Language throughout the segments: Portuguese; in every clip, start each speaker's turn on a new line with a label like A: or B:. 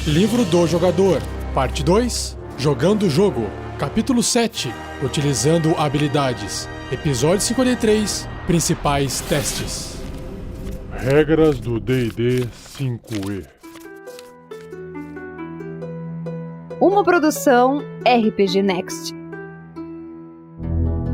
A: Livro do Jogador, Parte 2, Jogando o Jogo, Capítulo 7, Utilizando Habilidades, Episódio 53, Principais Testes.
B: Regras do D&D 5e.
C: Uma produção RPG Next.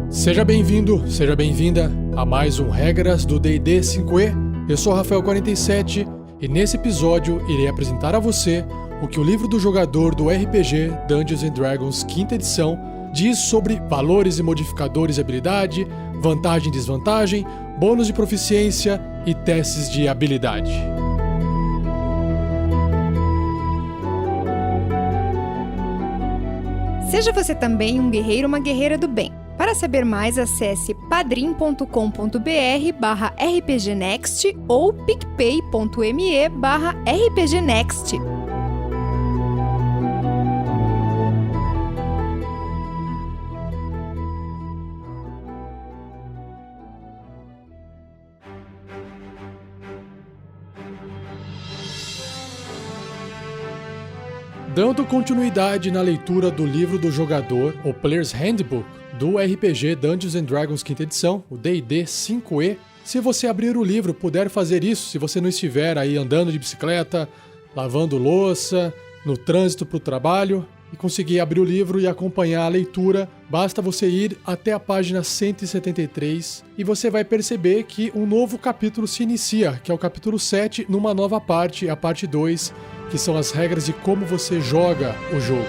A: Seja bem-vindo, seja bem-vinda a mais um Regras do D&D 5e. Eu sou Rafael47 e nesse episódio irei apresentar a você o que o livro do jogador do RPG Dungeons & Dragons 5ª edição diz sobre valores e modificadores de habilidade, vantagem e desvantagem, bônus de proficiência e testes de habilidade.
D: Seja você também um guerreiro ou uma guerreira do bem. Para saber mais, acesse padrim.com.br/rpgnext ou picpay.me/rpgnext.
A: Dando continuidade na leitura do livro do jogador, o Player's Handbook, do RPG Dungeons & Dragons 5ª edição, o D&D 5e. Se você abrir o livro, puder fazer isso, se você não estiver aí andando de bicicleta, lavando louça, no trânsito para o trabalho, e conseguir abrir o livro e acompanhar a leitura, basta você ir até a página 173 e você vai perceber que um novo capítulo se inicia, que é o capítulo 7, numa nova parte, a parte 2, que são as regras de como você joga o jogo.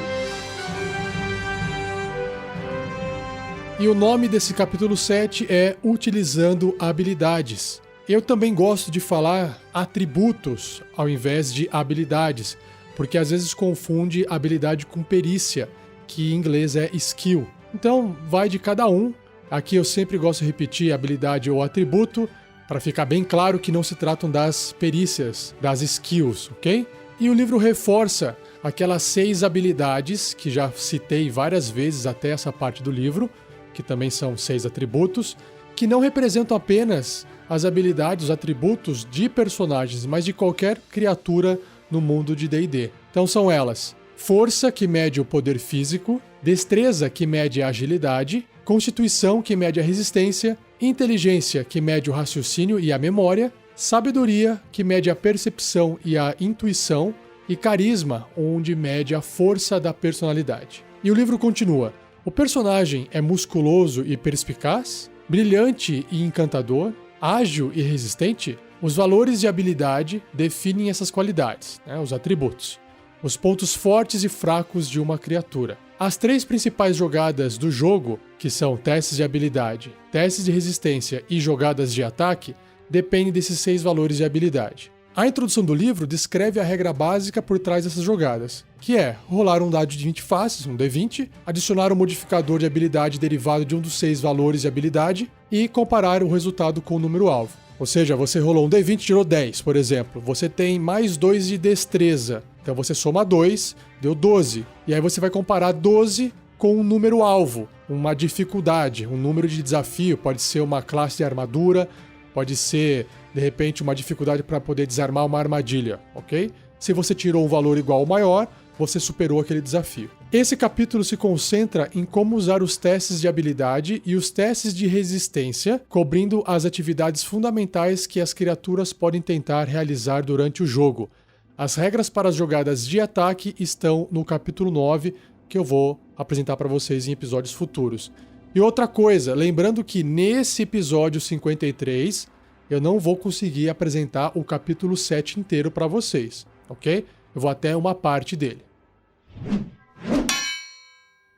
A: E o nome desse capítulo 7 é Utilizando Habilidades. Eu também gosto de falar atributos ao invés de habilidades, porque às vezes confunde habilidade com perícia, que em inglês é skill. Então vai de cada um. Aqui eu sempre gosto de repetir habilidade ou atributo, para ficar bem claro que não se tratam das perícias, das skills, ok? E o livro reforça aquelas 6 habilidades que já citei várias vezes até essa parte do livro, que também são 6 atributos, que não representam apenas as habilidades, os atributos de personagens, mas de qualquer criatura no mundo de D&D. Então são elas: força, que mede o poder físico; destreza, que mede a agilidade; constituição, que mede a resistência; inteligência, que mede o raciocínio e a memória; sabedoria, que mede a percepção e a intuição; e carisma, onde mede a força da personalidade. E o livro continua: o personagem é musculoso e perspicaz, brilhante e encantador, ágil e resistente. Os valores de habilidade definem essas qualidades, os atributos, os pontos fortes e fracos de uma criatura. As 3 principais jogadas do jogo, que são testes de habilidade, testes de resistência e jogadas de ataque, dependem desses 6 valores de habilidade. A introdução do livro descreve a regra básica por trás dessas jogadas, que é rolar um dado de 20 faces, um D20, adicionar um modificador de habilidade derivado de um dos 6 valores de habilidade e comparar o resultado com o número alvo. Ou seja, você rolou um D20 e tirou 10, por exemplo. Você tem mais 2 de destreza. Então você soma 2, deu 12. E aí você vai comparar 12 com um número alvo, uma dificuldade, um número de desafio. Pode ser uma classe de armadura, pode ser, de repente, uma dificuldade para poder desarmar uma armadilha, ok? Se você tirou um valor igual ou maior, você superou aquele desafio. Esse capítulo se concentra em como usar os testes de habilidade e os testes de resistência, cobrindo as atividades fundamentais que as criaturas podem tentar realizar durante o jogo. As regras para as jogadas de ataque estão no capítulo 9, que eu vou apresentar para vocês em episódios futuros. E outra coisa, lembrando que nesse episódio 53, eu não vou conseguir apresentar o capítulo 7 inteiro para vocês, ok? Eu vou até uma parte dele.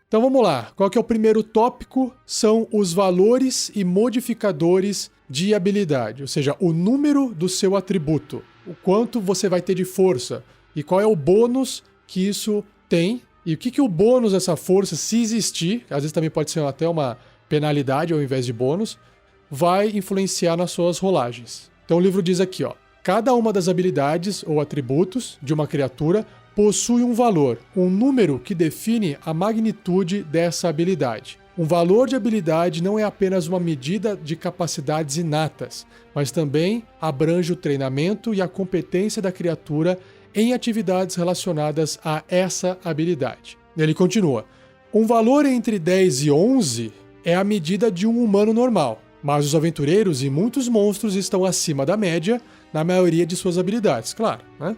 A: Então vamos lá, qual que é o primeiro tópico? São os valores e modificadores de habilidade, ou seja, o número do seu atributo, o quanto você vai ter de força e qual é o bônus que isso tem e o que o bônus dessa força, se existir, às vezes também pode ser até uma penalidade ao invés de bônus, vai influenciar nas suas rolagens. Então o livro diz aqui, cada uma das habilidades ou atributos de uma criatura possui um valor, um número que define a magnitude dessa habilidade. Um valor de habilidade não é apenas uma medida de capacidades inatas, mas também abrange o treinamento e a competência da criatura em atividades relacionadas a essa habilidade. Ele continua: um valor entre 10 e 11 é a medida de um humano normal, mas os aventureiros e muitos monstros estão acima da média na maioria de suas habilidades, claro, né?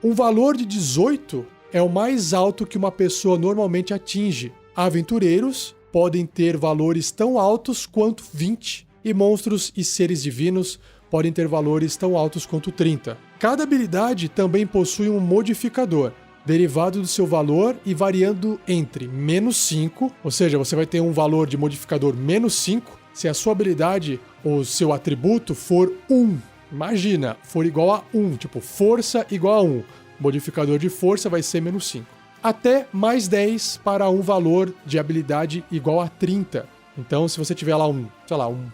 A: Um valor de 18 é o mais alto que uma pessoa normalmente atinge. Aventureiros podem ter valores tão altos quanto 20, e monstros e seres divinos podem ter valores tão altos quanto 30. Cada habilidade também possui um modificador, derivado do seu valor e variando entre -5, ou seja, você vai ter um valor de modificador -5, se a sua habilidade ou seu atributo for 1. Imagina, for igual a 1, tipo força igual a 1. O modificador de força vai ser -5. Até +10 para um valor de habilidade igual a 30. Então, se você tiver lá um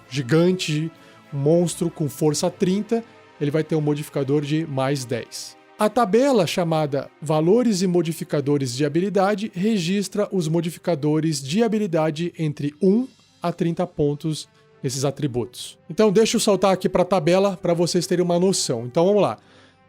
A: gigante, um monstro com força 30, ele vai ter um modificador de +10. A tabela chamada Valores e Modificadores de Habilidade registra os modificadores de habilidade entre 1 a 30 pontos nesses atributos. Então, deixa eu saltar aqui para a tabela para vocês terem uma noção. Então, vamos lá.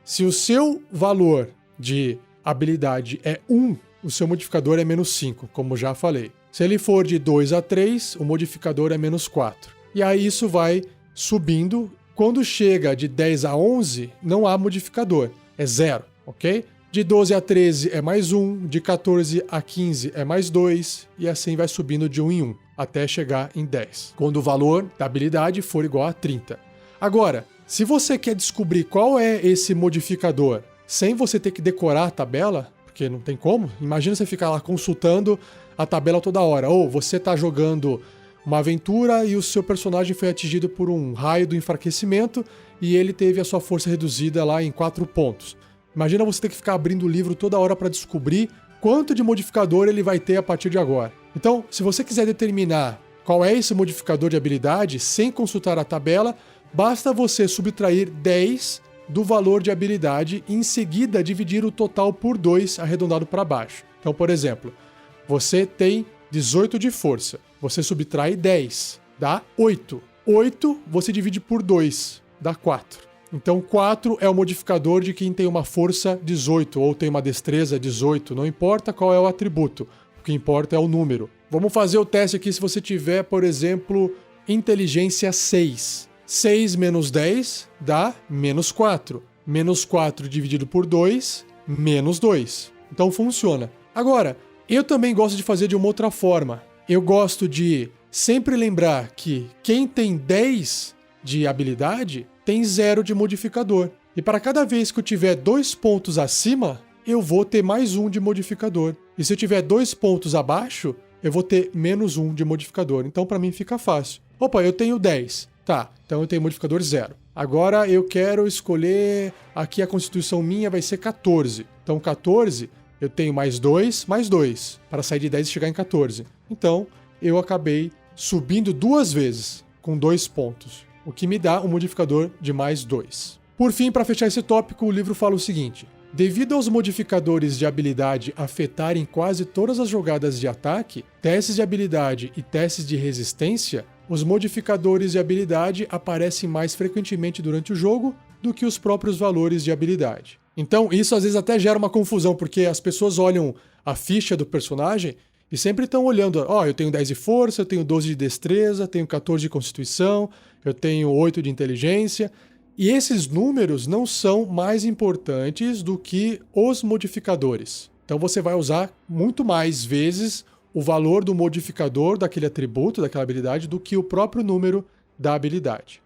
A: Se o seu valor de habilidade é 1, o seu modificador é -5, como já falei. Se ele for de 2 a 3, o modificador é -4. E aí isso vai subindo. Quando chega de 10 a 11, não há modificador, é 0, ok? De 12 a 13 é +1, de 14 a 15 é +2, e assim vai subindo de 1 em 1, até chegar em 10, quando o valor da habilidade for igual a 30. Agora, se você quer descobrir qual é esse modificador, sem você ter que decorar a tabela, porque não tem como, imagina você ficar lá consultando a tabela toda hora, ou você está jogando uma aventura e o seu personagem foi atingido por um raio do enfraquecimento e ele teve a sua força reduzida lá em 4 pontos. Imagina você ter que ficar abrindo o livro toda hora para descobrir quanto de modificador ele vai ter a partir de agora. Então, se você quiser determinar qual é esse modificador de habilidade sem consultar a tabela, basta você subtrair 10 do valor de habilidade e em seguida dividir o total por 2 arredondado para baixo. Então, por exemplo, você tem 18 de força. Você subtrai 10, dá 8. 8 você divide por 2, dá 4. Então 4 é o modificador de quem tem uma força 18 ou tem uma destreza 18. Não importa qual é o atributo, o que importa é o número. Vamos fazer o teste aqui se você tiver, por exemplo, inteligência 6. 6 menos 10 dá -4. -4 dividido por 2, -2. Então funciona. Agora, eu também gosto de fazer de uma outra forma. Eu gosto de sempre lembrar que quem tem 10 de habilidade tem 0 de modificador. E para cada vez que eu tiver 2 pontos acima, eu vou ter +1 de modificador. E se eu tiver 2 pontos abaixo, eu vou ter -1 de modificador. Então para mim fica fácil. Opa, eu tenho 10. Tá, então eu tenho modificador 0. Agora eu quero escolher... Aqui a constituição minha vai ser 14. Então 14... eu tenho +2, +2, para sair de 10 e chegar em 14. Então, eu acabei subindo 2 vezes, com 2 pontos, o que me dá um modificador de +2. Por fim, para fechar esse tópico, o livro fala o seguinte: devido aos modificadores de habilidade afetarem quase todas as jogadas de ataque, testes de habilidade e testes de resistência, os modificadores de habilidade aparecem mais frequentemente durante o jogo do que os próprios valores de habilidade. Então, isso às vezes até gera uma confusão, porque as pessoas olham a ficha do personagem e sempre estão olhando, eu tenho 10 de força, eu tenho 12 de destreza, tenho 14 de constituição, eu tenho 8 de inteligência, e esses números não são mais importantes do que os modificadores. Então você vai usar muito mais vezes o valor do modificador daquele atributo, daquela habilidade, do que o próprio número da habilidade.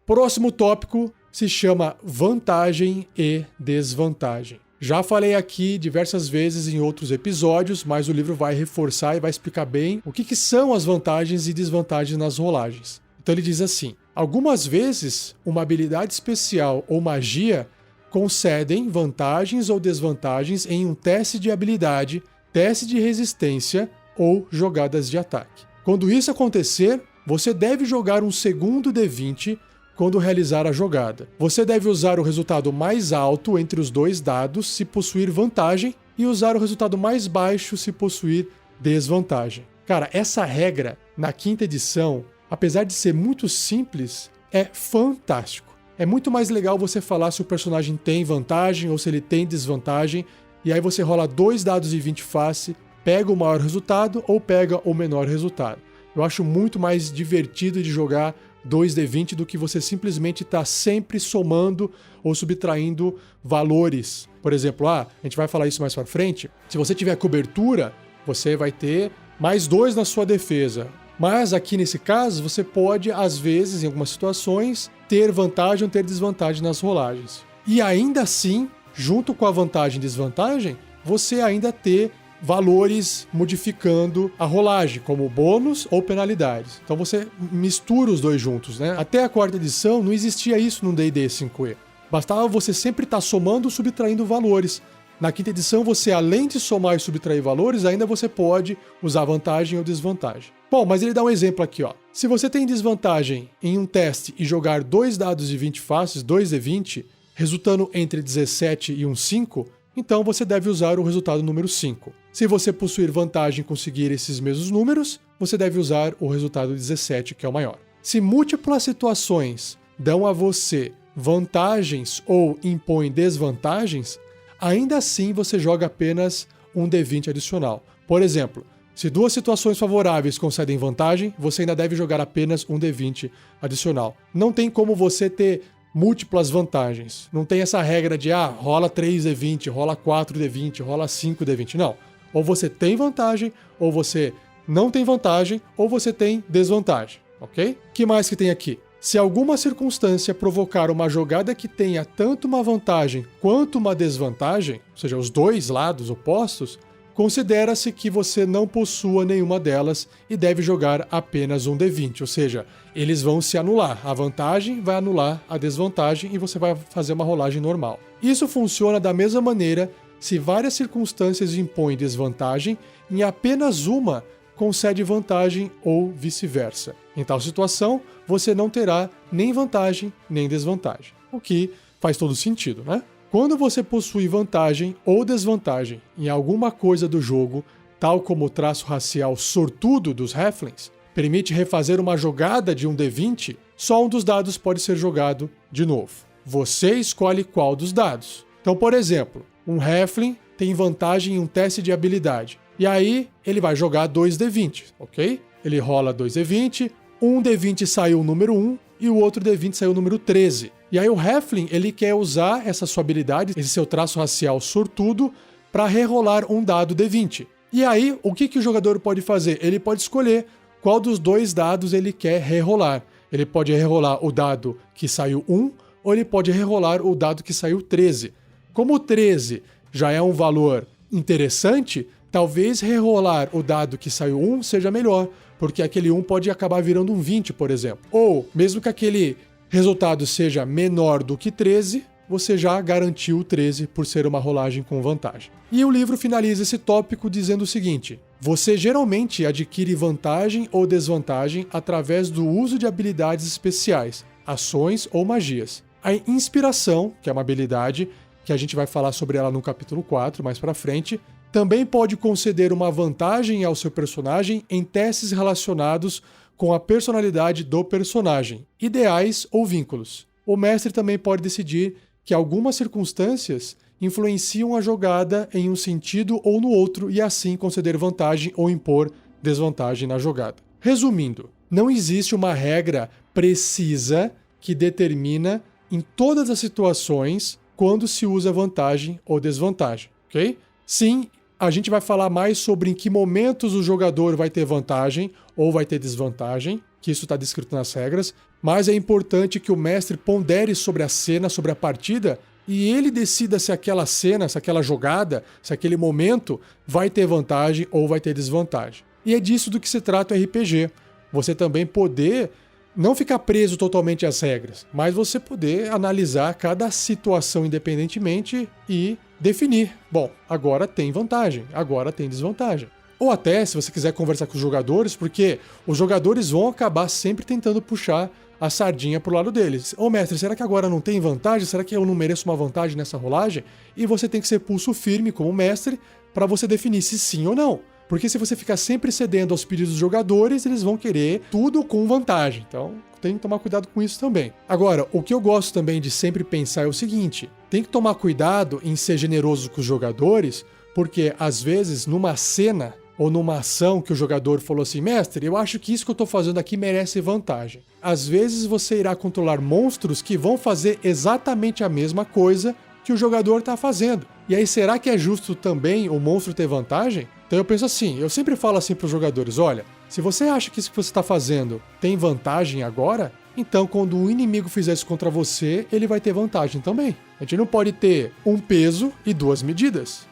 A: Próximo tópico se chama vantagem e desvantagem. Já falei aqui diversas vezes em outros episódios, mas o livro vai reforçar e vai explicar bem o que são as vantagens e desvantagens nas rolagens. Então ele diz assim: algumas vezes uma habilidade especial ou magia concedem vantagens ou desvantagens em um teste de habilidade, teste de resistência ou jogadas de ataque. Quando isso acontecer, você deve jogar um segundo D20 quando realizar a jogada. Você deve usar o resultado mais alto entre os 2 dados se possuir vantagem e usar o resultado mais baixo se possuir desvantagem. Cara, essa regra, na 5ª edição, apesar de ser muito simples, é fantástico. é muito mais legal você falar se o personagem tem vantagem ou se ele tem desvantagem, e aí você rola 2 dados de 20 face, pega o maior resultado ou pega o menor resultado. Eu acho muito mais divertido de jogar 2d20 do que você simplesmente estar sempre somando ou subtraindo valores. Por exemplo, a gente vai falar isso mais pra frente, se você tiver cobertura, você vai ter mais 2 na sua defesa. Mas aqui nesse caso, você pode, às vezes, em algumas situações, ter vantagem ou ter desvantagem nas rolagens. E ainda assim, junto com a vantagem e desvantagem, você ainda ter valores modificando a rolagem, como bônus ou penalidades. Então você mistura os dois juntos, né? Até a 4ª edição não existia isso no D&D 5e. Bastava você sempre estar somando ou subtraindo valores. Na 5ª edição, você, além de somar e subtrair valores, ainda você pode usar vantagem ou desvantagem. Bom, mas ele dá um exemplo aqui, ó. Se você tem desvantagem em um teste e jogar 2 dados de 20 faces, 2d20, resultando entre 17 e um 5, então você deve usar o resultado número 5. Se você possuir vantagem em conseguir esses mesmos números, você deve usar o resultado 17, que é o maior. Se múltiplas situações dão a você vantagens ou impõem desvantagens, ainda assim você joga apenas um D20 adicional. Por exemplo, se 2 situações favoráveis concedem vantagem, você ainda deve jogar apenas um D20 adicional. Não tem como você ter múltiplas vantagens. Não tem essa regra de, rola 3D20, rola 4D20, rola 5D20. Não. Ou você tem vantagem, ou você não tem vantagem, ou você tem desvantagem, ok? O que mais que tem aqui? Se alguma circunstância provocar uma jogada que tenha tanto uma vantagem quanto uma desvantagem, ou seja, os dois lados opostos, considera-se que você não possua nenhuma delas e deve jogar apenas um D20, ou seja, eles vão se anular. A vantagem vai anular a desvantagem e você vai fazer uma rolagem normal. Isso funciona da mesma maneira se várias circunstâncias impõem desvantagem e apenas uma concede vantagem ou vice-versa. Em tal situação, você não terá nem vantagem nem desvantagem, o que faz todo sentido, né? Quando você possui vantagem ou desvantagem em alguma coisa do jogo, tal como o traço racial sortudo dos Halflings, permite refazer uma jogada de um D20, só um dos dados pode ser jogado de novo. Você escolhe qual dos dados. Então, por exemplo, um Halfling tem vantagem em um teste de habilidade. E aí, ele vai jogar 2D20, ok? Ele rola 2D20, um D20 saiu o número 1 e o outro D20 saiu o número 13. E aí o Halfling, ele quer usar essa sua habilidade, esse seu traço racial sortudo, para rerolar um dado D20. E aí, o que o jogador pode fazer? Ele pode escolher qual dos 2 dados ele quer rerolar. Ele pode rerolar o dado que saiu 1, ou ele pode rerolar o dado que saiu 13. Como o 13 já é um valor interessante, talvez rerolar o dado que saiu 1 seja melhor, porque aquele 1 pode acabar virando um 20, por exemplo. Ou, mesmo que aquele resultado seja menor do que 13, você já garantiu o 13 por ser uma rolagem com vantagem. E o livro finaliza esse tópico dizendo o seguinte: você geralmente adquire vantagem ou desvantagem através do uso de habilidades especiais, ações ou magias. A inspiração, que é uma habilidade que a gente vai falar sobre ela no capítulo 4, mais pra frente, também pode conceder uma vantagem ao seu personagem em testes relacionados com a personalidade do personagem, ideais ou vínculos. O mestre também pode decidir que algumas circunstâncias influenciam a jogada em um sentido ou no outro e assim conceder vantagem ou impor desvantagem na jogada. Resumindo, não existe uma regra precisa que determina em todas as situações quando se usa vantagem ou desvantagem, ok? Sim, a gente vai falar mais sobre em que momentos o jogador vai ter vantagem ou vai ter desvantagem, que isso está descrito nas regras, mas é importante que o mestre pondere sobre a cena, sobre a partida, e ele decida se aquela cena, se aquela jogada, se aquele momento vai ter vantagem ou vai ter desvantagem. E é disso do que se trata o RPG. Você também poder não ficar preso totalmente às regras, mas você poder analisar cada situação independentemente e definir. Bom, agora tem vantagem, agora tem desvantagem. Ou até, se você quiser conversar com os jogadores, porque os jogadores vão acabar sempre tentando puxar a sardinha pro lado deles. Ô mestre, será que agora não tem vantagem? Será que eu não mereço uma vantagem nessa rolagem? E você tem que ser pulso firme como mestre para você definir se sim ou não. Porque se você ficar sempre cedendo aos pedidos dos jogadores, eles vão querer tudo com vantagem. Então, tem que tomar cuidado com isso também. Agora, o que eu gosto também de sempre pensar é o seguinte, tem que tomar cuidado em ser generoso com os jogadores, porque às vezes numa cena ou numa ação que o jogador falou assim, mestre, eu acho que isso que eu tô fazendo aqui merece vantagem. Às vezes você irá controlar monstros que vão fazer exatamente a mesma coisa que o jogador tá fazendo. E aí, será que é justo também o monstro ter vantagem? Então eu penso assim, eu sempre falo assim pros jogadores, olha, se você acha que isso que você tá fazendo tem vantagem agora, então quando um inimigo fizer isso contra você, ele vai ter vantagem também. A gente não pode ter um peso e duas medidas.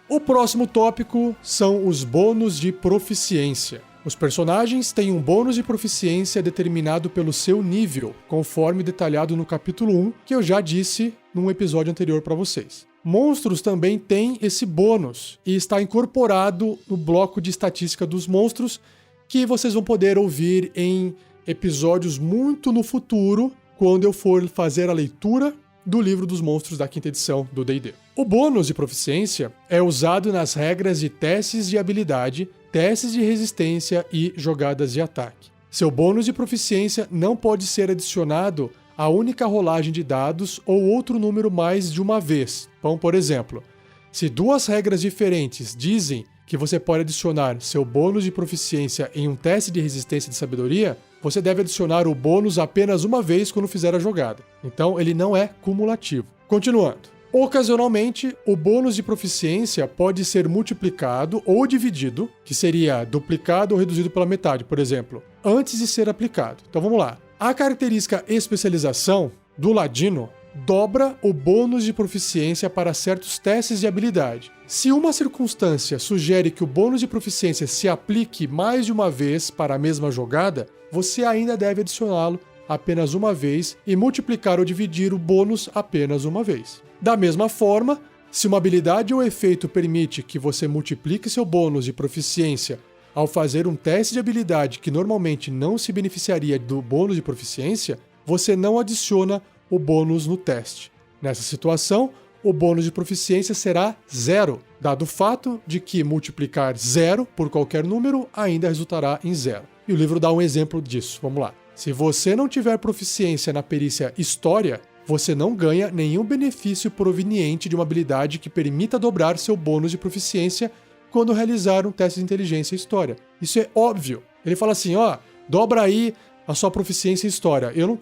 A: O próximo tópico são os bônus de proficiência. Os personagens têm um bônus de proficiência determinado pelo seu nível, conforme detalhado no capítulo 1, que eu já disse num episódio anterior para vocês. Monstros também têm esse bônus e está incorporado no bloco de estatística dos monstros, que vocês vão poder ouvir em episódios muito no futuro, quando eu for fazer a leitura do livro dos monstros da 5ª edição do D&D. O bônus de proficiência é usado nas regras de testes de habilidade, testes de resistência e jogadas de ataque. Seu bônus de proficiência não pode ser adicionado a única rolagem de dados ou outro número mais de uma vez. Então, por exemplo, se duas regras diferentes dizem que você pode adicionar seu bônus de proficiência em um teste de resistência de sabedoria, você deve adicionar o bônus apenas uma vez quando fizer a jogada. Então, ele não é cumulativo. Continuando. Ocasionalmente, o bônus de proficiência pode ser multiplicado ou dividido, que seria duplicado ou reduzido pela metade, por exemplo, antes de ser aplicado. Então vamos lá. A característica especialização do ladino dobra o bônus de proficiência para certos testes de habilidade. Se uma circunstância sugere que o bônus de proficiência se aplique mais de uma vez para a mesma jogada, você ainda deve adicioná-lo apenas uma vez e multiplicar ou dividir o bônus apenas uma vez. Da mesma forma, se uma habilidade ou efeito permite que você multiplique seu bônus de proficiência ao fazer um teste de habilidade que normalmente não se beneficiaria do bônus de proficiência, você não adiciona o bônus no teste. Nessa situação, o bônus de proficiência será 0, dado o fato de que multiplicar 0 por qualquer número ainda resultará em 0. E o livro dá um exemplo disso. Vamos lá. Se você não tiver proficiência na perícia História, você não ganha nenhum benefício proveniente de uma habilidade que permita dobrar seu bônus de proficiência quando realizar um teste de inteligência e História. Isso é óbvio. Ele fala assim, dobra aí a sua proficiência em História. Eu não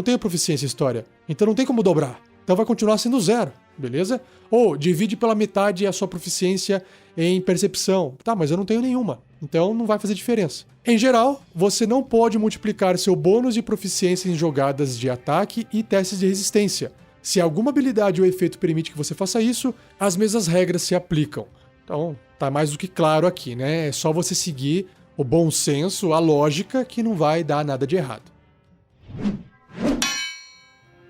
A: tenho proficiência em História, então não tem como dobrar. Então vai continuar sendo 0, beleza? Ou divide pela metade a sua proficiência em Percepção. Tá, mas eu não tenho nenhuma, então não vai fazer diferença. Em geral, você não pode multiplicar seu bônus de proficiência em jogadas de ataque e testes de resistência. Se alguma habilidade ou efeito permite que você faça isso, as mesmas regras se aplicam. Então, tá mais do que claro aqui, né? É só você seguir o bom senso, a lógica, que não vai dar nada de errado.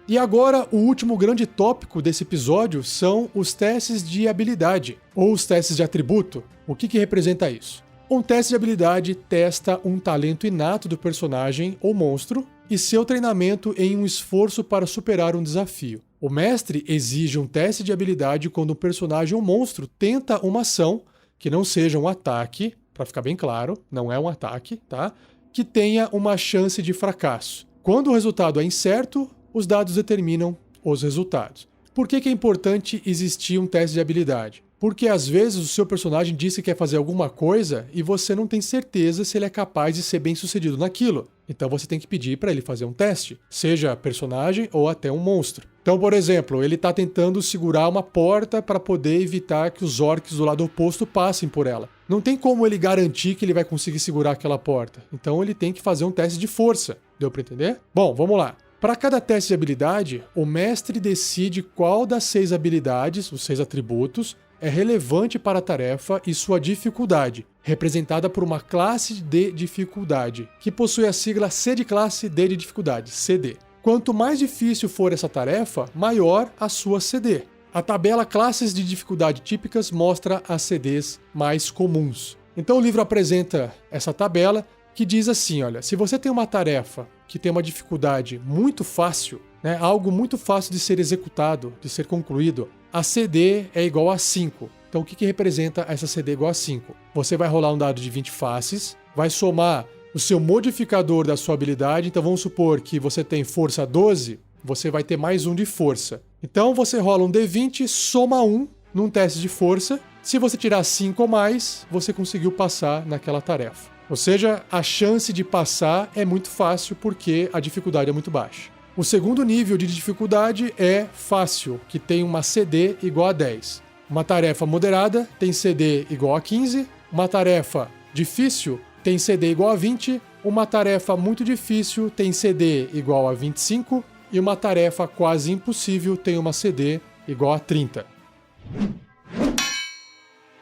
A: E agora, o último grande tópico desse episódio são os testes de habilidade, ou os testes de atributo. O que representa isso? Um teste de habilidade testa um talento inato do personagem ou monstro e seu treinamento em um esforço para superar um desafio. O mestre exige um teste de habilidade quando um personagem ou monstro tenta uma ação, que não seja um ataque, para ficar bem claro, não é um ataque, tá? Que tenha uma chance de fracasso. Quando o resultado é incerto, os dados determinam os resultados. Por que é importante existir um teste de habilidade? Porque às vezes o seu personagem disse que quer fazer alguma coisa e você não tem certeza se ele é capaz de ser bem sucedido naquilo. Então você tem que pedir para ele fazer um teste, seja personagem ou até um monstro. Então, por exemplo, ele está tentando segurar uma porta para poder evitar que os orcs do lado oposto passem por ela. Não tem como ele garantir que ele vai conseguir segurar aquela porta. Então ele tem que fazer um teste de força. Deu para entender? Bom, vamos lá. Para cada teste de habilidade, o mestre decide qual das 6 habilidades, os 6 atributos, é relevante para a tarefa e sua dificuldade, representada por uma classe de dificuldade, que possui a sigla C de classe, D de dificuldade, CD. Quanto mais difícil for essa tarefa, maior a sua CD. A tabela Classes de Dificuldade Típicas mostra as CDs mais comuns. Então o livro apresenta essa tabela que diz assim, olha, se você tem uma tarefa que tem uma dificuldade muito fácil, né, algo muito fácil de ser executado, de ser concluído, a CD é igual a 5. Então o que representa essa CD igual a 5? Você vai rolar um dado de 20 faces, vai somar o seu modificador da sua habilidade. Então vamos supor que você tem força 12, você vai ter mais 1 de força. Então você rola um D20, soma 1 num teste de força. Se você tirar 5 ou mais, você conseguiu passar naquela tarefa. Ou seja, a chance de passar é muito fácil porque a dificuldade é muito baixa. O segundo nível de dificuldade é fácil, que tem uma CD igual a 10. Uma tarefa moderada tem CD igual a 15. Uma tarefa difícil tem CD igual a 20. Uma tarefa muito difícil tem CD igual a 25. E uma tarefa quase impossível tem uma CD igual a 30.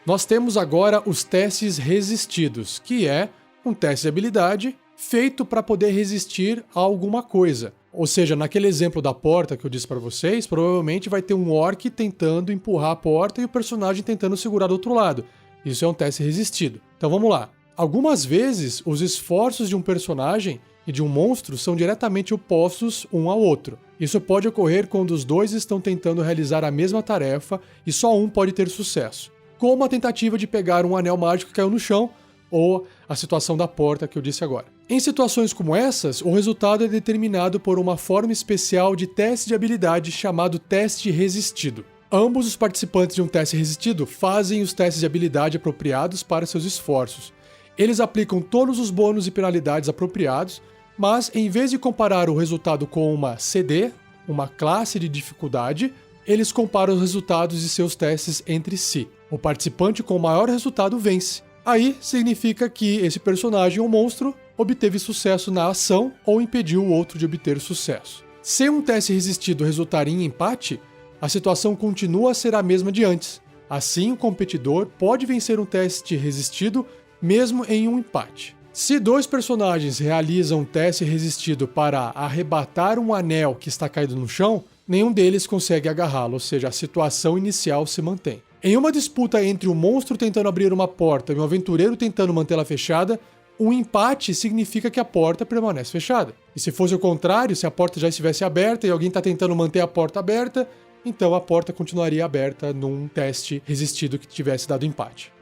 A: Nós temos agora os testes resistidos, que é um teste de habilidade feito para poder resistir a alguma coisa. Ou seja, naquele exemplo da porta que eu disse para vocês, provavelmente vai ter um orc tentando empurrar a porta e o personagem tentando segurar do outro lado. Isso é um teste resistido. Então vamos lá. Algumas vezes, os esforços de um personagem e de um monstro são diretamente opostos um ao outro. Isso pode ocorrer quando os dois estão tentando realizar a mesma tarefa e só um pode ter sucesso. Como a tentativa de pegar um anel mágico que caiu no chão, ou a situação da porta que eu disse agora. Em situações como essas, o resultado é determinado por uma forma especial de teste de habilidade chamado teste resistido. Ambos os participantes de um teste resistido fazem os testes de habilidade apropriados para seus esforços. Eles aplicam todos os bônus e penalidades apropriados, mas em vez de comparar o resultado com uma CD, uma classe de dificuldade, eles comparam os resultados de seus testes entre si. O participante com o maior resultado vence. Aí significa que esse personagem ou monstro obteve sucesso na ação ou impediu o outro de obter sucesso. Se um teste resistido resultar em empate, a situação continua a ser a mesma de antes. Assim, o competidor pode vencer um teste resistido mesmo em um empate. Se dois personagens realizam um teste resistido para arrebatar um anel que está caído no chão, nenhum deles consegue agarrá-lo, ou seja, a situação inicial se mantém. Em uma disputa entre um monstro tentando abrir uma porta e um aventureiro tentando mantê-la fechada, um empate significa que a porta permanece fechada. E se fosse o contrário, se a porta já estivesse aberta e alguém está tentando manter a porta aberta, então a porta continuaria aberta num teste resistido que tivesse dado empate.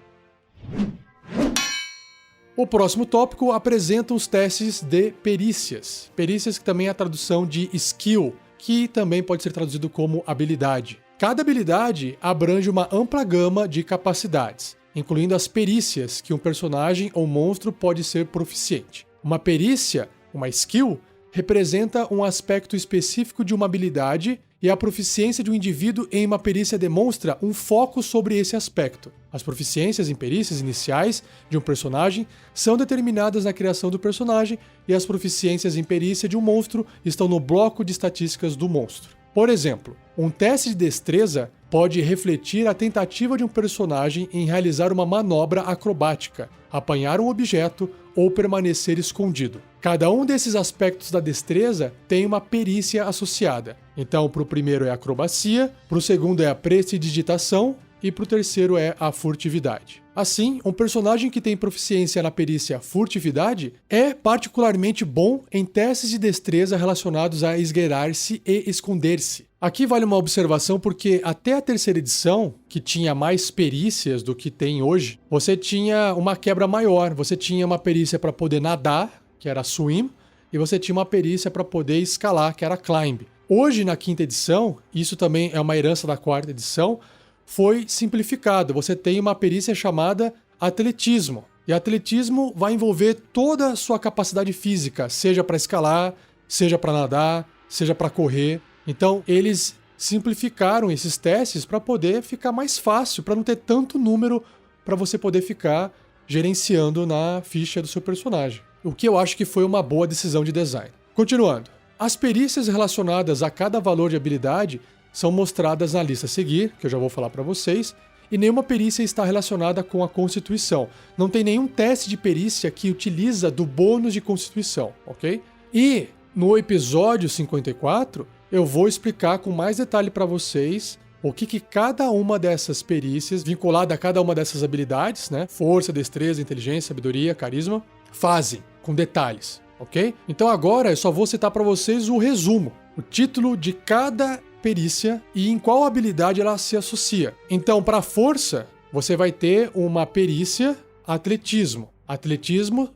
A: O próximo tópico apresenta os testes de perícias. Perícias que também é a tradução de skill, que também pode ser traduzido como habilidade. Cada habilidade abrange uma ampla gama de capacidades, incluindo as perícias que um personagem ou monstro pode ser proficiente. Uma perícia, uma skill, representa um aspecto específico de uma habilidade e a proficiência de um indivíduo em uma perícia demonstra um foco sobre esse aspecto. As proficiências em perícias iniciais de um personagem são determinadas na criação do personagem e as proficiências em perícia de um monstro estão no bloco de estatísticas do monstro. Por exemplo, um teste de destreza pode refletir a tentativa de um personagem em realizar uma manobra acrobática, apanhar um objeto ou permanecer escondido. Cada um desses aspectos da destreza tem uma perícia associada. Então, para o primeiro é a acrobacia, para o segundo é a prestidigitação e para o terceiro é a furtividade. Assim, um personagem que tem proficiência na perícia furtividade é particularmente bom em testes de destreza relacionados a esgueirar-se e esconder-se. Aqui vale uma observação porque até a terceira edição, que tinha mais perícias do que tem hoje, você tinha uma quebra maior. Você tinha uma perícia para poder nadar, que era swim, e você tinha uma perícia para poder escalar, que era climb. Hoje, na quinta edição, isso também é uma herança da quarta edição, foi simplificado. Você tem uma perícia chamada atletismo. E atletismo vai envolver toda a sua capacidade física, seja para escalar, seja para nadar, seja para correr. Então, eles simplificaram esses testes para poder ficar mais fácil, para não ter tanto número para você poder ficar gerenciando na ficha do seu personagem. O que eu acho que foi uma boa decisão de design. Continuando. As perícias relacionadas a cada valor de habilidade são mostradas na lista a seguir, que eu já vou falar para vocês, e nenhuma perícia está relacionada com a Constituição. Não tem nenhum teste de perícia que utiliza do bônus de Constituição, ok? E no episódio 54, eu vou explicar com mais detalhe para vocês o que cada uma dessas perícias, vinculada a cada uma dessas habilidades, né? Força, destreza, inteligência, sabedoria, carisma, fazem, com detalhes, ok? Então agora eu só vou citar para vocês o resumo, o título de cada perícia e em qual habilidade ela se associa. Então, para força, você vai ter uma perícia atletismo. Atletismo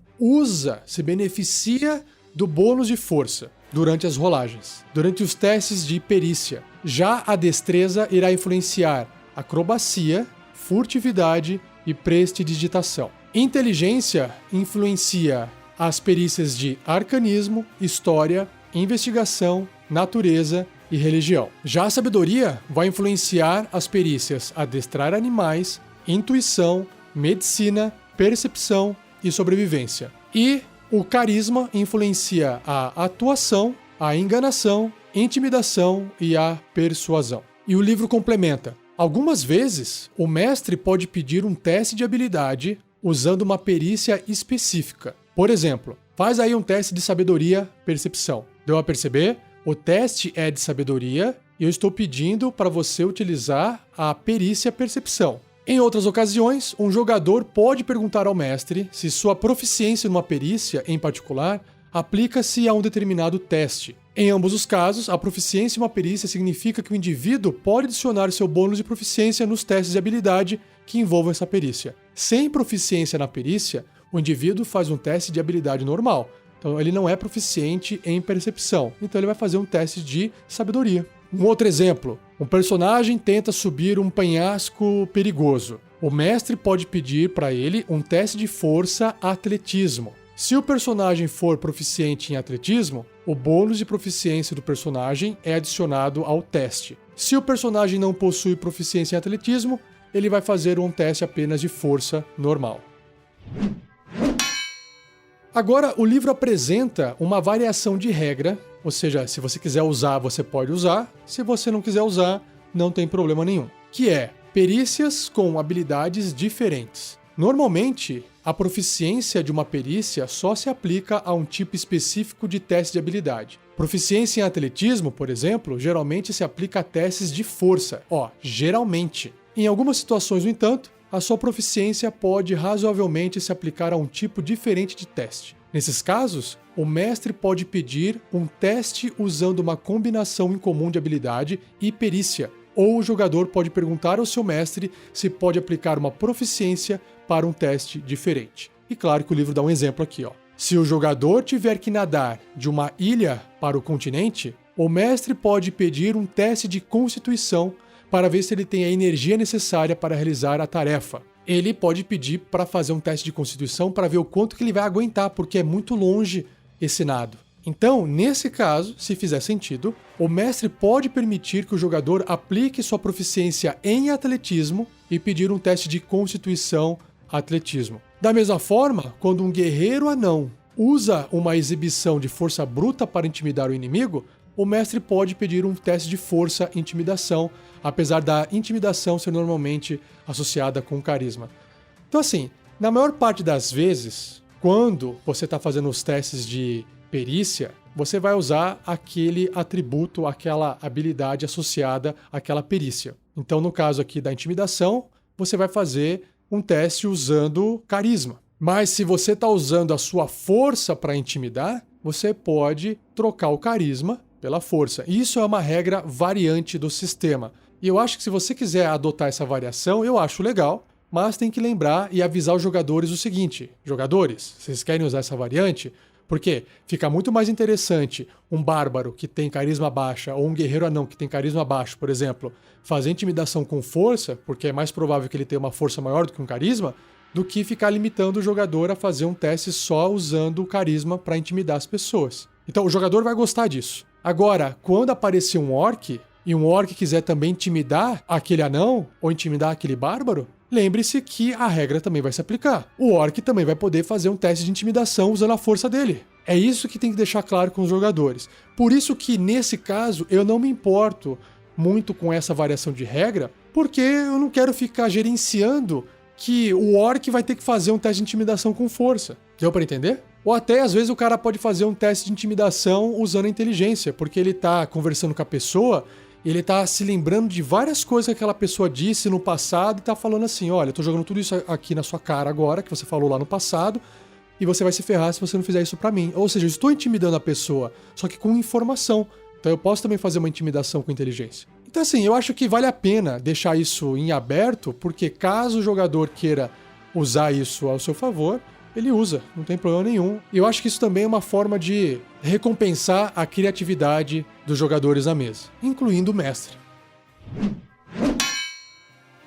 A: se beneficia do bônus de força durante as rolagens, durante os testes de perícia. Já a destreza irá influenciar acrobacia, furtividade e prestidigitação. Inteligência influencia as perícias de arcanismo, história, investigação, natureza e religião. Já a sabedoria vai influenciar as perícias adestrar animais, intuição, medicina, percepção e sobrevivência. E o carisma influencia a atuação, a enganação, intimidação e a persuasão. E o livro complementa. Algumas vezes, o mestre pode pedir um teste de habilidade usando uma perícia específica. Por exemplo, faz aí um teste de sabedoria-percepção. Deu a perceber? O teste é de sabedoria e eu estou pedindo para você utilizar a perícia-percepção. Em outras ocasiões, um jogador pode perguntar ao mestre se sua proficiência numa perícia, em particular, aplica-se a um determinado teste. Em ambos os casos, a proficiência em uma perícia significa que o indivíduo pode adicionar seu bônus de proficiência nos testes de habilidade que envolvam essa perícia. Sem proficiência na perícia, o indivíduo faz um teste de habilidade normal. Então, ele não é proficiente em percepção. Então, ele vai fazer um teste de sabedoria. Um outro exemplo. Um personagem tenta subir um penhasco perigoso. O mestre pode pedir para ele um teste de força atletismo. Se o personagem for proficiente em atletismo, o bônus de proficiência do personagem é adicionado ao teste. Se o personagem não possui proficiência em atletismo, ele vai fazer um teste apenas de força normal. Agora, o livro apresenta uma variação de regra, ou seja, se você quiser usar, você pode usar, se você não quiser usar, não tem problema nenhum, que é perícias com habilidades diferentes. Normalmente, a proficiência de uma perícia só se aplica a um tipo específico de teste de habilidade. Proficiência em atletismo, por exemplo, geralmente se aplica a testes de força. Geralmente. Em algumas situações, no entanto, a sua proficiência pode razoavelmente se aplicar a um tipo diferente de teste. Nesses casos, o mestre pode pedir um teste usando uma combinação incomum de habilidade e perícia, ou o jogador pode perguntar ao seu mestre se pode aplicar uma proficiência para um teste diferente. E claro que o livro dá um exemplo aqui, ó. Se o jogador tiver que nadar de uma ilha para o continente, o mestre pode pedir um teste de constituição para ver se ele tem a energia necessária para realizar a tarefa. Ele pode pedir para fazer um teste de constituição para ver o quanto que ele vai aguentar, porque é muito longe esse nado. Então, nesse caso, se fizer sentido, o mestre pode permitir que o jogador aplique sua proficiência em atletismo e pedir um teste de constituição atletismo. Da mesma forma, quando um guerreiro anão usa uma exibição de força bruta para intimidar o inimigo, o mestre pode pedir um teste de força e intimidação, apesar da intimidação ser normalmente associada com carisma. Então assim, na maior parte das vezes, quando você está fazendo os testes de perícia, você vai usar aquele atributo, aquela habilidade associada àquela perícia. Então, no caso aqui da intimidação, você vai fazer um teste usando carisma. Mas se você está usando a sua força para intimidar, você pode trocar o carisma pela força. Isso é uma regra variante do sistema. E eu acho que se você quiser adotar essa variação, eu acho legal, mas tem que lembrar e avisar os jogadores o seguinte: jogadores, vocês querem usar essa variante? Porque fica muito mais interessante um bárbaro que tem carisma baixa ou um guerreiro anão que tem carisma baixo, por exemplo, fazer intimidação com força, porque é mais provável que ele tenha uma força maior do que um carisma, do que ficar limitando o jogador a fazer um teste só usando o carisma para intimidar as pessoas. Então o jogador vai gostar disso. Agora, quando aparecer um orc, e um orc quiser também intimidar aquele anão ou intimidar aquele bárbaro, lembre-se que a regra também vai se aplicar. O orc também vai poder fazer um teste de intimidação usando a força dele. É isso que tem que deixar claro com os jogadores. Por isso que, nesse caso, eu não me importo muito com essa variação de regra, porque eu não quero ficar gerenciando que o orc vai ter que fazer um teste de intimidação com força. Deu para entender? Ou até, às vezes, o cara pode fazer um teste de intimidação usando a inteligência, porque ele tá conversando com a pessoa e ele tá se lembrando de várias coisas que aquela pessoa disse no passado e tá falando assim: olha, eu tô jogando tudo isso aqui na sua cara agora, que você falou lá no passado, e você vai se ferrar se você não fizer isso pra mim. Ou seja, eu estou intimidando a pessoa, só que com informação. Então eu posso também fazer uma intimidação com inteligência. Então assim, eu acho que vale a pena deixar isso em aberto, porque caso o jogador queira usar isso ao seu favor, ele usa, não tem problema nenhum. E eu acho que isso também é uma forma de recompensar a criatividade dos jogadores à mesa, incluindo o mestre.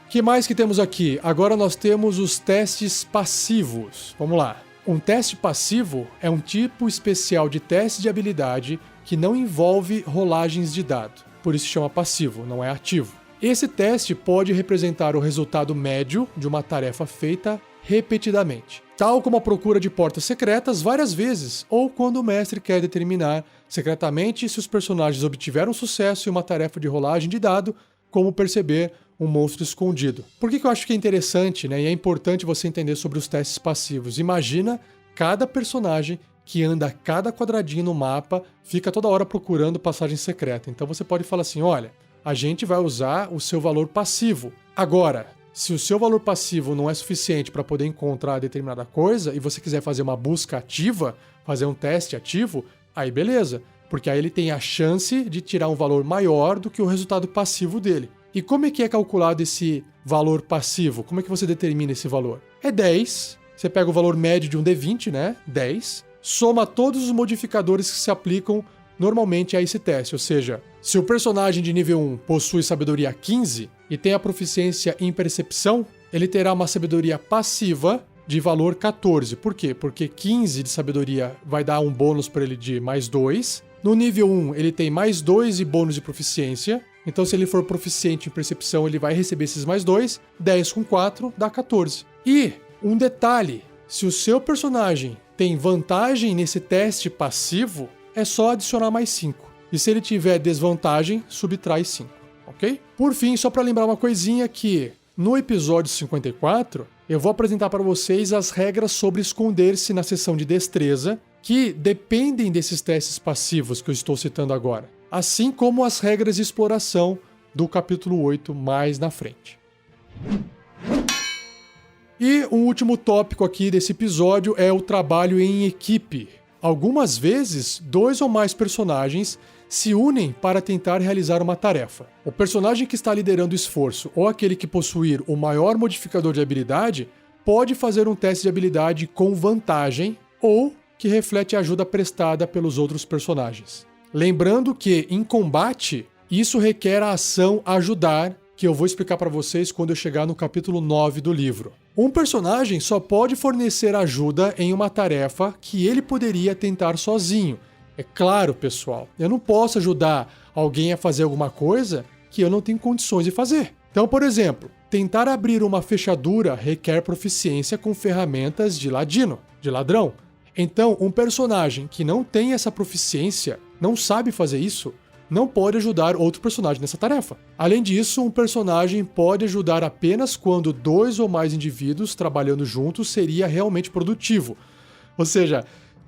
A: O que mais que temos aqui? Agora nós temos os testes passivos. Vamos lá. Um teste passivo é um tipo especial de teste de habilidade que não envolve rolagens de dado. Por isso se chama passivo, não é ativo. Esse teste pode representar o resultado médio de uma tarefa feita repetidamente, tal como a procura de portas secretas várias vezes, ou quando o mestre quer determinar secretamente se os personagens obtiveram sucesso em uma tarefa de rolagem de dado, como perceber um monstro escondido. Por que eu acho que é interessante, né? E é importante você entender sobre os testes passivos. Imagina cada personagem que anda cada quadradinho no mapa, fica toda hora procurando passagem secreta. Então você pode falar assim, olha, a gente vai usar o seu valor passivo. Agora, se o seu valor passivo não é suficiente para poder encontrar determinada coisa e você quiser fazer uma busca ativa, fazer um teste ativo, aí beleza, porque aí ele tem a chance de tirar um valor maior do que o resultado passivo dele. E como é que é calculado esse valor passivo? Como é que você determina esse valor? É 10, você pega o valor médio de um D20, né? 10, soma todos os modificadores que se aplicam normalmente a esse teste, ou seja, se o personagem de nível 1 possui sabedoria 15 e tem a proficiência em percepção, ele terá uma sabedoria passiva de valor 14. Por quê? Porque 15 de sabedoria vai dar um bônus para ele de mais 2. No nível 1, ele tem mais 2 e bônus de proficiência. Então, se ele for proficiente em percepção, ele vai receber esses mais 2. 10 com 4 dá 14. E um detalhe, se o seu personagem tem vantagem nesse teste passivo, é só adicionar mais 5. E se ele tiver desvantagem, subtrai 5, ok? Por fim, só para lembrar uma coisinha que no episódio 54, eu vou apresentar para vocês as regras sobre esconder-se na seção de destreza, que dependem desses testes passivos que eu estou citando agora, assim como as regras de exploração do capítulo 8 mais na frente. E um último tópico aqui desse episódio é o trabalho em equipe. Algumas vezes, 2 ou mais personagens se unem para tentar realizar uma tarefa. O personagem que está liderando o esforço ou aquele que possuir o maior modificador de habilidade pode fazer um teste de habilidade com vantagem ou que reflete a ajuda prestada pelos outros personagens. Lembrando que, em combate, isso requer a ação ajudar, que eu vou explicar para vocês quando eu chegar no capítulo 9 do livro. Um personagem só pode fornecer ajuda em uma tarefa que ele poderia tentar sozinho. É claro, pessoal, eu não posso ajudar alguém a fazer alguma coisa que eu não tenho condições de fazer. Então, por exemplo, tentar abrir uma fechadura requer proficiência com ferramentas de ladino, de ladrão. Então, um personagem que não tem essa proficiência, não sabe fazer isso, não pode ajudar outro personagem nessa tarefa. Além disso, um personagem pode ajudar apenas quando 2 ou mais indivíduos trabalhando juntos seria realmente produtivo. Ou seja,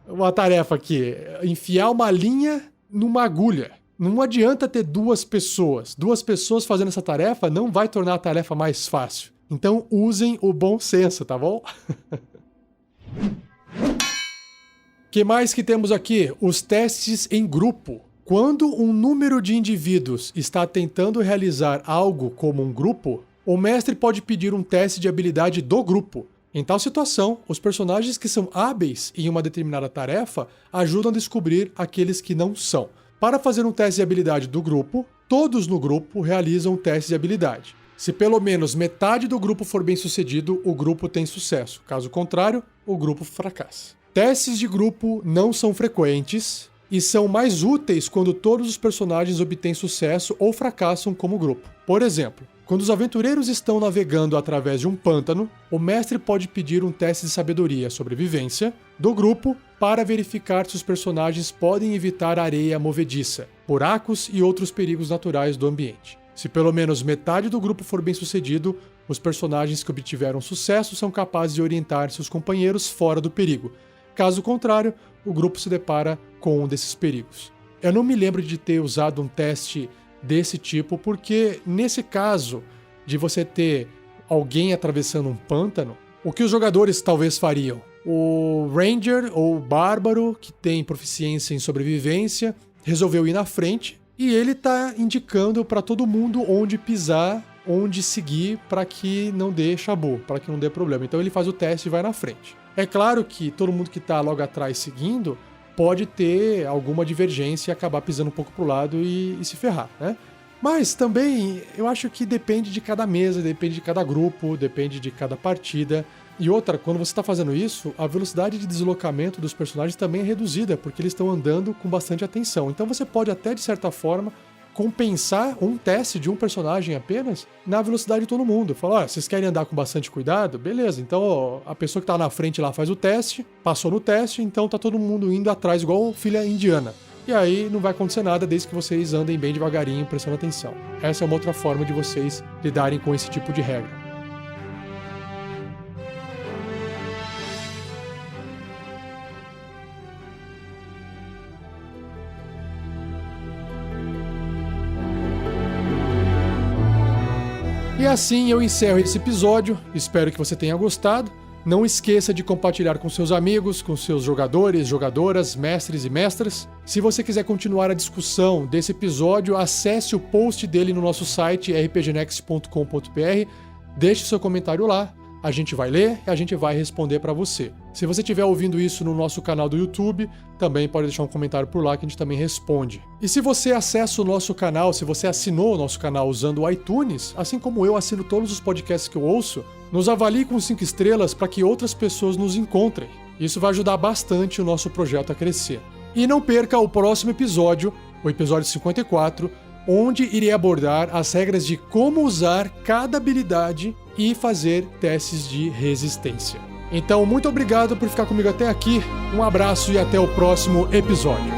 A: uma tarefa aqui, enfiar uma linha numa agulha. Não adianta ter 2 pessoas. 2 pessoas fazendo essa tarefa não vai tornar a tarefa mais fácil. Então usem o bom senso, tá bom? O que mais que temos aqui? Os testes em grupo. Quando um número de indivíduos está tentando realizar algo como um grupo, o mestre pode pedir um teste de habilidade do grupo. Em tal situação, os personagens que são hábeis em uma determinada tarefa ajudam a descobrir aqueles que não são. Para fazer um teste de habilidade do grupo, todos no grupo realizam um teste de habilidade. Se pelo menos metade do grupo for bem sucedido, o grupo tem sucesso. Caso contrário, o grupo fracassa. Testes de grupo não são frequentes e são mais úteis quando todos os personagens obtêm sucesso ou fracassam como grupo. Por exemplo, quando os aventureiros estão navegando através de um pântano, o mestre pode pedir um teste de sabedoria, sobrevivência, do grupo para verificar se os personagens podem evitar areia movediça, buracos e outros perigos naturais do ambiente. Se pelo menos metade do grupo for bem sucedido, os personagens que obtiveram sucesso são capazes de orientar seus companheiros fora do perigo. Caso contrário, o grupo se depara com um desses perigos. Eu não me lembro de ter usado um teste desse tipo, porque nesse caso de você ter alguém atravessando um pântano, o que os jogadores talvez fariam? O Ranger ou o Bárbaro, que tem proficiência em sobrevivência, resolveu ir na frente e ele está indicando para todo mundo onde pisar, onde seguir para que não dê chabu, para que não dê problema. Então ele faz o teste e vai na frente. É claro que todo mundo que está logo atrás seguindo pode ter alguma divergência e acabar pisando um pouco pro lado e se ferrar, né? Mas também eu acho que depende de cada mesa, depende de cada grupo, depende de cada partida. E outra, quando você está fazendo isso, a velocidade de deslocamento dos personagens também é reduzida, porque eles estão andando com bastante atenção. Então você pode até, de certa forma, compensar um teste de um personagem apenas na velocidade de todo mundo. Falar, vocês querem andar com bastante cuidado? Beleza, então a pessoa que tá na frente lá faz o teste, passou no teste, então tá todo mundo indo atrás igual filha indiana. E aí não vai acontecer nada desde que vocês andem bem devagarinho, prestando atenção. Essa é uma outra forma de vocês lidarem com esse tipo de regra. E assim eu encerro esse episódio, espero que você tenha gostado. Não esqueça de compartilhar com seus amigos, com seus jogadores, jogadoras, mestres e mestras. Se você quiser continuar a discussão desse episódio, acesse o post dele no nosso site rpgnext.com.br, deixe seu comentário lá, a gente vai ler e a gente vai responder para você. Se você estiver ouvindo isso no nosso canal do YouTube, também pode deixar um comentário por lá que a gente também responde. E se você acessa o nosso canal, se você assinou o nosso canal usando o iTunes, assim como eu assino todos os podcasts que eu ouço, nos avalie com 5 estrelas para que outras pessoas nos encontrem. Isso vai ajudar bastante o nosso projeto a crescer. E não perca o próximo episódio, o episódio 54, onde irei abordar as regras de como usar cada habilidade e fazer testes de resistência. Então, muito obrigado por ficar comigo até aqui, um abraço e até o próximo episódio.